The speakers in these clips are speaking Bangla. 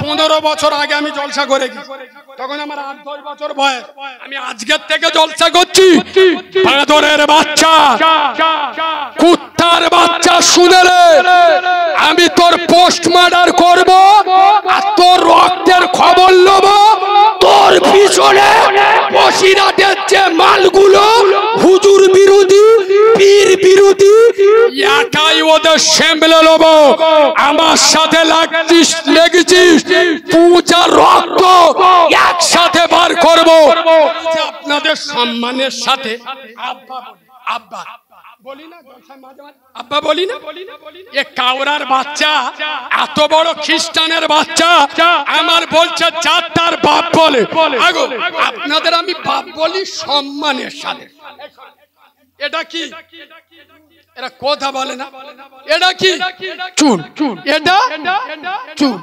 15 বছর আগে আমি জলসা করে গেছি, তখন আমার 8-10 বছর বয়স। আমি আজকের থেকে জলসা করছি। বাঁদরের বাচ্চা, কুত্তার বাচ্চা, শুনে রে, আমি তোর পোস্ট মার্ডার করব আর তোর রক্তের খবর নেব। তোর পিছনে বসিরহাটের যে মালগুলো হুজুর বিরোধী, পীর বিরোধী, একাই ওদের সামলে নেব। আমার সাথে লেগেছিস, পূজা রক্ত একসাথে বার করব। আপনাদের সম্মানের সাথে আব্বা বলি না, আব্বা বলি না। এ কাওরার বাচ্চা, এত বড় খ্রিস্টানের বাচ্চা আমার বলছে যার তার বাপ বলে। আপনাদের আমি বাপ বলি সম্মানের সাথে। এটা কি? এরা কথা বলে না। এটা কি? চুল। এটা চুল,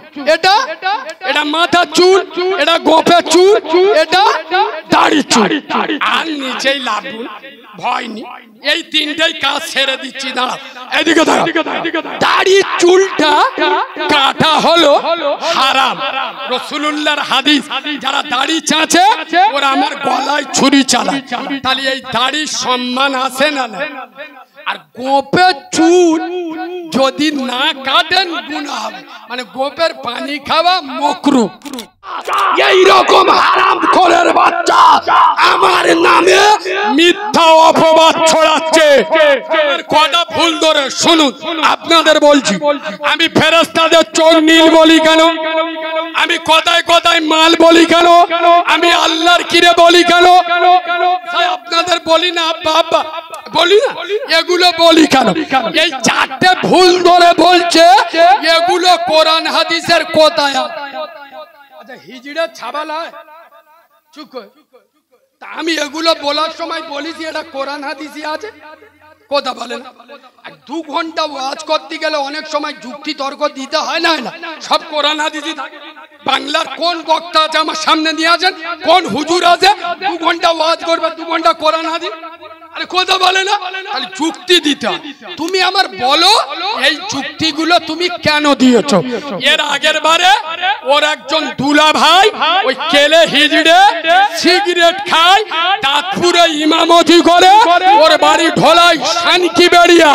এটা মাথা চুল, এটা গোপের চুল, এটা দাড়ি চুল। আর নিচেই লাভুন, ভয় নেই। এই তিনটাই কাজ ছেড়ে দিচ্ছি। না এদিকে দাড়ি চুলটা কাটা হলো হারাম। রাসূলুল্লাহর হাদিস, যারা দাড়ি চাঁচে ওরা আমার গলায় ছুরি চালায়। তাহলে এই দাড়ির সম্মান আছে না? আর গোপের চুল যদি না কাটেন গুনাহ হবে, মানে গোপের পানি খাওয়া মাকরুহ। এই রকম হারামখোরের বাচ্চা আমার নামে মিথ্যা অপবাদ ছড়াচ্ছে। কথা ভুল ধরে শুনুন, আপনাদের বলছি, আমি ফেরেশতাদের চোখ নীল বলি কেন? আমি কথায় কথায় মাল বলি কেন? আমি আল্লাহর কিরে বলি কেন? আপনাদের বলি না বাবা, বলি না, এগুলো বলি কেন? এই চারটে ভুল ধরে বলছে এগুলো কোরআন হাদিসের কোথায়? হিজড়ে ছাবালা চুপ কর। তা আমি এগুলো বলার সময় বলিছি এটা কোরআন হাদিসে আছে, কথা বলে না। 2 ঘন্টা ওয়াজ করতে গেলে অনেক সময় যুক্তি তর্ক দিতে হয় না? সব কোরআন হাদিসে থাকে। বাংলার কোন বক্তা আছে আমার সামনে নিয়ে আসেন, কোন হুজুর আছে 2 ঘন্টা ওয়াজ করবে, 2 ঘন্টা কোরআন হাদিস? আরে কথা বলে না, তাহলে যুক্তি দিতে। তুমি আমার বলো এই যুক্তিগুলো তুমি কেন দিয়েছো? এর আগের বারে ওর একজন দুলা ভাই ওই কেলে হিজড়ে সিগারেট খায়, তাঁতপুরে ইমামতি করে, ওর বাড়ি ঢোলাই শানকি বেরিয়া,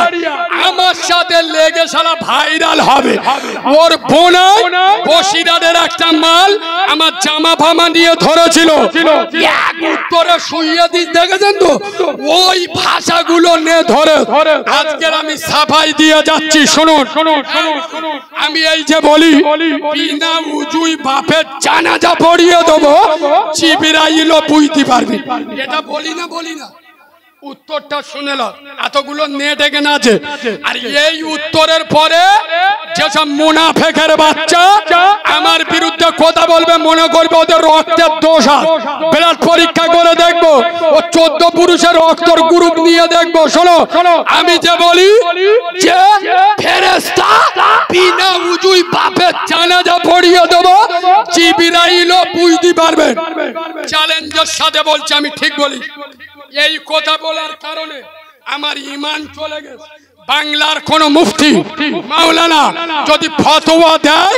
আমার সাথে লেগে সারা ভাইরাল হবে। ওর বোনাই বসিরহাটের একটা মাল আমার জামা ফামা নিয়ে ধরেছিল, এক উত্তরে শুইয়ে দিস, দেখেছেন তো? ওই ভাষাগুলো নে ধরে আজকের আমি সাফাই দিয়ে যাচ্ছি। শুনুন, আমি এই যে বলি বিনা উজুই বাপের জানাজা পড়িয়ে দেবো, জিবরাইলও বুঝতে পারবি, এটা বলি না? উত্তরটা শুনে লো, এতগুলো নেট এখানে আছে। আর এই উত্তরের পরে যেসব মুনাফেকের বাচ্চা আমার বিরুদ্ধে কথা বলবে, মনে করবে ওদের রক্তের দোষ আছে। ব্লাড পরীক্ষা করে দেখবো, ও 14 পুরুষের রক্তের গ্রুপ নিয়ে দেখবো। শোনো, আমি যে বলি যে ফেরেশতা বিনা উজুই বাপের জানাজা পড়িয়ে দেবো, জিবরাইলও বুঝতে পারবে। চ্যালেঞ্জের সাথে বলছি, আমি ঠিক বলি। এই কথা বলার কারণে আমার ঈমান চলে গেছে। বাংলার কোন মুফতি মাওলানা যদি ফতোয়া দেয়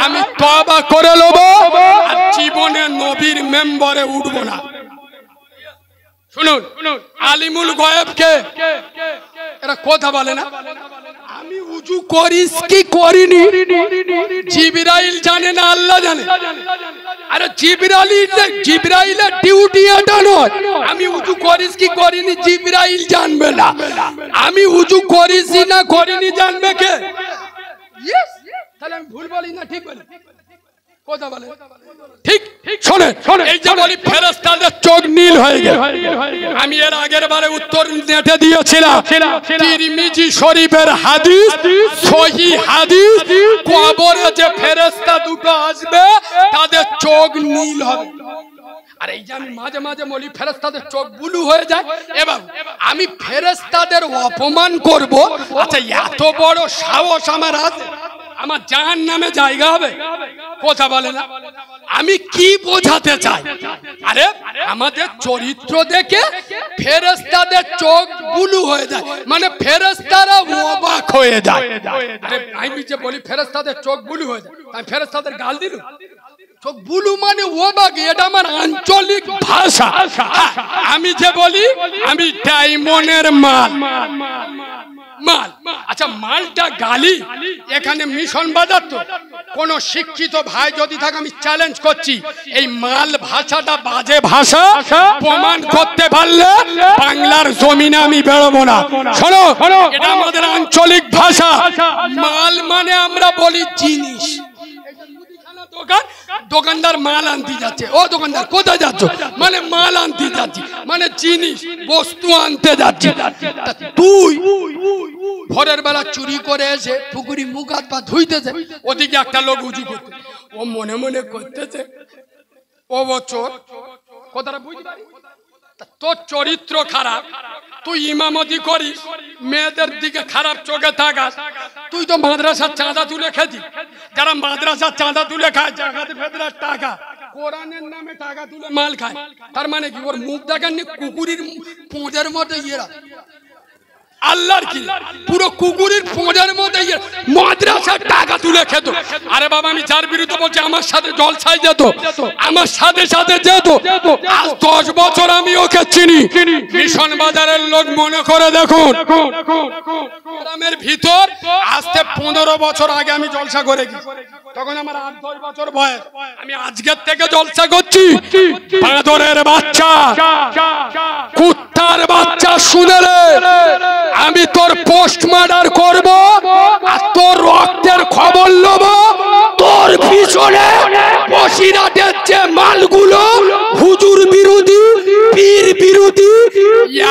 আমি তওবা করে নেব, আর জীবনে নবীর মেম্বারে উঠব না। শুনুন, আলিমুল গায়েব কে? এরা কথা বলে না। আমি উজু করিস কি করিনি জিবরাইল জানে না, আল্লাহ জানে। আরে জিবরাইলের ডিউটি এটা নয়। আমি উজু করিস কি করিনি জিবরাইল জানবে না, আমি উজু করিস না করিনি জানবে কে? তাহলে আমি ভুল বলি না ঠিক বলি? কথা বলে ঠিক। শোনে, এই যে বলি ফেরেশতাদের চোখ নীল হয়ে গেল, আমি এর আগের বারে উত্তর নেটে দিয়েছিলাম। তিরমিজি শরীফের হাদিস, সহিহ হাদিস, কবরে যে ফেরেশতা দুটো আসবে তাদের চোখ নীল হবে। আর এই যে আমি মাঝে মাঝে বলি ফেরেশতাদের চোখ ব্লু হয়ে যায়, এবার আমি ফেরেশতাদের অপমান করব? আচ্ছা, এত বড় সাহস আমার আছে? আমার জাহান্নামে জায়গা হবে? কথা বলে না। আমি কি বোঝাতে চাই? আরে আমাদের চরিত্র দেখে ফেরেশতাদের চোখ বুলু হয়ে যায়, মানে ফেরেশতারা অবাক হয়ে যায়। আরে আমি যে বলি ফেরেশতাদের চোখ বুলু হয়ে যায়, আমি ফেরেশতাদের গাল দিলুম? চোখ বুলু মানে অবাক, এটা আমার আঞ্চলিক ভাষা। আমি যে বলি আমি ডায়মন্ডের মাল। আচ্ছা মালটা গালি এখানে মিশন বাজার তো কোন শিক্ষিত ভাই যদি থাকে আমি চ্যালেঞ্জ করছি, এই মাল ভাষাটা বাজে ভাষা প্রমাণ করতে পারলে বাংলার জমিনে আমি বেরোবো না। শোনো, এটা আমাদের আঞ্চলিক ভাষা। মাল মানে আমরা বলি জিনিস। দোকানদার মাল আনতে যাচ্ছে, ও দোকানদার কোথায় যাচ্ছ? মানে মাল আনতে যাচ্ছি, মানে জিনিস বস্তু আনতে যাচ্ছি। তুই ভোরের বেলা চুরি করে এসে পুকুরি মুখ হাত পা ধুইতেছে, ওদিকে একটা লোক উঁচু করতে, ও মনে মনে করতেছে ও বছর কথাটা বুঝতে পারি। তোর চরিত্র খারাপ, তুই ইমামতি করিস, মেয়েদের দিকে খারাপ চোখে থাকাস। তুই তো মাদ্রাসার চাঁদা তুলে খেতি, যারা মাদ্রাসার চাঁদা তুলে খায় জাকাত ফেতরার টাকা, কোরআনের নামে টাকা তুলে মাল খায়, তার মানে কি ওর মুখ দেখেননি কুকুরের পোঁজের মতো ইয়েরা? আল্লাহর কি পুরো কুকুরের পোঁজের মতো মাদ্রাসার টাকা তুলে খেত। আরে বাবা আমি যার বিরুদ্ধে বলছি আমার সাথে জলসায় যেত, আমার সাথে সাথে যেত। আজ 10 বছর আমি ওকে চিনি। মিশন বাজারের লোক মনে করে দেখুন, গ্রামের ভিতর আজকে 15 বছর আগে আমি জলসা করে গেছি, তখন আমার 8-10 বছর বয়স। আমি আজকের থেকে জলসা করছি। বাঁদরের বাচ্চা, কুত্তার বাচ্চা, শুনে রে, আমি তোর পোস্ট মার্ডার করব আর তোর রক্তের খবর নেব। তোর পিছনে বসিরহাটের যে মালগুলো হুজুর বিরোধী, পীর বিরোধী,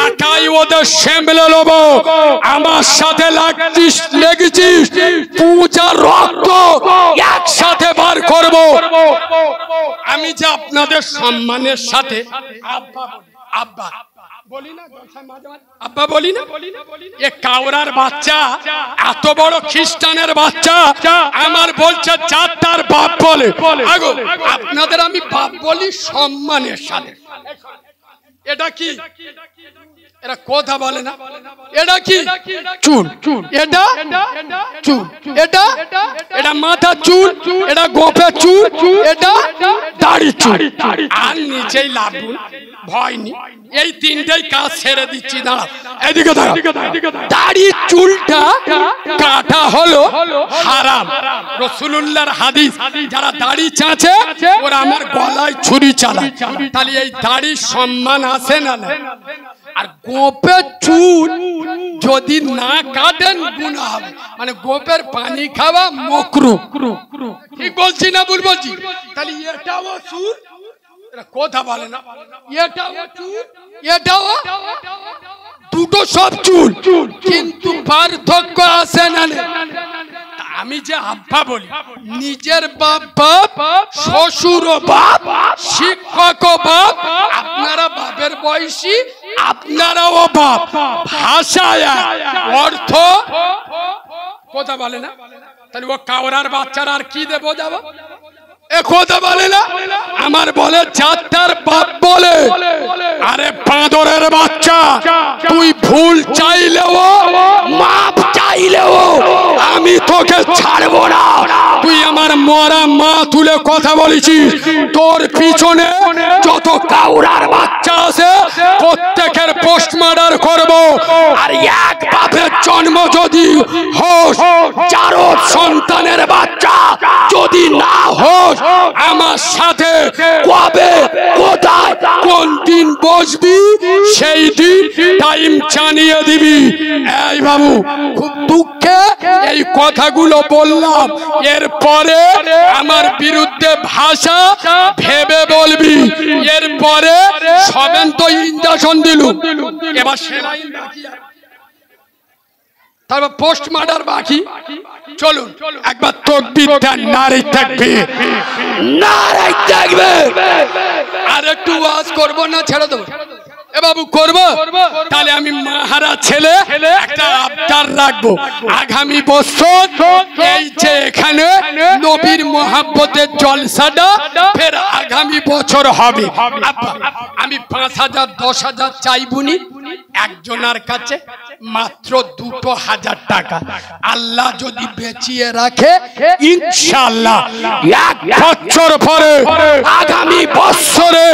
একাই ওদের সামলে নেব। আমার সাথে লেগেছিস, পূজার রক্ত একসাথে বার করব। আমি যে আপনাদের সম্মানের সাথে আব্বা আব্বা বলি না, আব্বা বলি না, এ কাওরার বাচ্চা, এত বড় খ্রিস্টানের বাচ্চা আমার বলছে যার তার বাপ বলে। আপনাদের আমি বাপ বলি সম্মানের সাথে। এটা কি? এরা কথা বলে না। এটা কি? চুল। এটা চুল, এটা এটা মাথা চুল, এটা গোপে চুল, এটা দাড়ি চুল। আর নিচেই লাভুন ভয় নি, এই তিনটাই কাজ ছেড়ে দিচ্ছি। দাঁড়া, এদিকে দাঁড়া। দাড়ি চুলটা কাটা হলো হারাম, রাসূলুল্লাহর হাদিস। যারা দাড়ি চাঁচে ওরা আমার গলায় ছুরি চালায়। তাহলে এই দাড়ির সম্মান আছে না? আর গোপের চুল যদি না কাটেন গুনাহ হবে, মানে গোপের পানি খাওয়া মাকরুহ। ঠিক বলছি না ভুল বলছি? তাহলে এটাও চুল, কথা বলে না, এটাও চুল, এটাও দুটো সব চুল, কিন্তু পার্থক্য আছে না? আমি যে আব্বা বলি, নিজের বাপ বাপ, শ্বশুর বাপ, শিক্ষক বাপ, আপনারা বাপের বয়সী, আপনারাও বাপ। ভাষায় অর্থ কথা বলে না। তাহলে ও কাওরার বাচ্চারা আর কি দেবো যাবো? এ কথা বলে না, আমার বলে চারটার বাপ বলে। আরে বাঁদরের বাচ্চা, তুই ভুল চাইলেও মাপ চাইলেও আমি তোকে ছাড়বো না। তুই আমার মরা মা তুলে কথা বলেছিস। তোর পিছনে যত কাউরার বাচ্চা আছে প্রত্যেকের পোস্ট মার্ডার করবো। আর এক বাপের জন্ম যদি হোস, 4 সন্তানের বাচ্চা যদি না হোস, আমার সাথে কবে, কোথায়, কোন দিন বসবি সেই দিন টাইম জানিয়ে দিবি। এই বাবু, খুব দুঃখে এই কথাগুলো বললাম। এরপরে আমার বিরুদ্ধে ভাষা ভেবে বলবি। এরপরে সবেন তো ইনজেকশন দিলু, এবার সেলাইন বাকি, তারপর পোস্ট মার্ডার বাকি। চলুন একবার তাকবীর দেন, নারে তাকবীর, নারে তাকবীর। আর একটু ওয়াজ করব না ছেড়ে দেব? এ বাবু করবো, তাহলে আমি মাহারা ছেলে একটা আবদার রাখবো, আগামী বছর এই যে এখানে নবীর মোহাব্বতের জলসাটা ফের আগামী বছর হবে। আমি 5,000 10,000 চাইবুনি, একজনের কাছে মাত্র 2,000 টাকা। আল্লাহ যদি বেঁচিয়ে রাখে ইনশাআল্লাহ 1 বছর পরে আগামী বছরে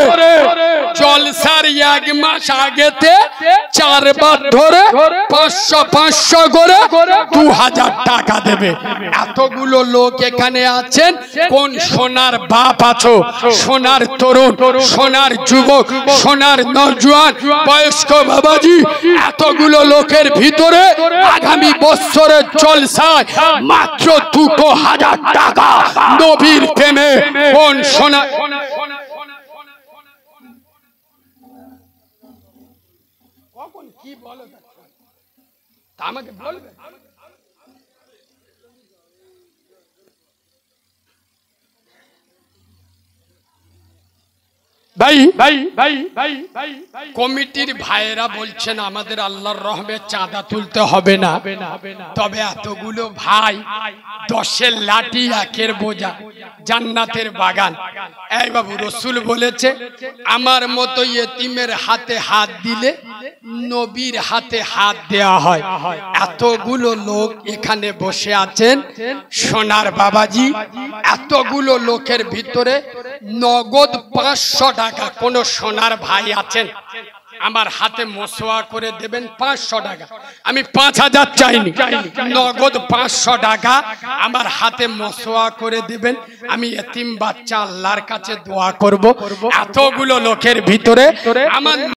জলসার 1 মাস আগেতে 4 বার ধরে 500 করে 2,000 টাকা দেবে। এতগুলো লোক এখানে আছেন, কোন সোনার বাপ আছো, সোনার তরুণ, সোনার যুবক, সোনার নওজোয়ান, বয়স্ক বাবাজি, এতগুলো লোকের ভিতরে আগামী বছরের জলসায় মাত্র 2,000 টাকা নবীর প্রেমে কোন সোনা কখন কি বলো তা আমাকে বলবে। ভাই ভাই ভাই ভাই ভাই কমিটির ভাইয়েরা বলছেন আমাদের আল্লাহর রহমে চাঁদা তুলতে হবে না, তবে এতগুলো ভাই 10-এর লাঠি 1-এর বোঝা জান্নাতের বাগান। এই বাবু রসুল বলেছে আমার মতো ইয়েতিমের হাতে হাত দিলে নবীর হাতে হাত দেয়া হয়। এতগুলো লোক এখানে বসে আছেন সোনার বাবাজি, এতগুলো লোকের ভিতরে নগদ 500 টাকা কোন সোনার ভাই আছেন আমার হাতে মোসওয়া করে দেবেন 500 টাকা। আমি 5,000 চাইনি, নগদ 500 টাকা আমার হাতে মোসওয়া করে দেবেন। আমি এতিম বাচ্চা আল্লাহর কাছে দোয়া করব। এতগুলো লোকের ভিতরে আমার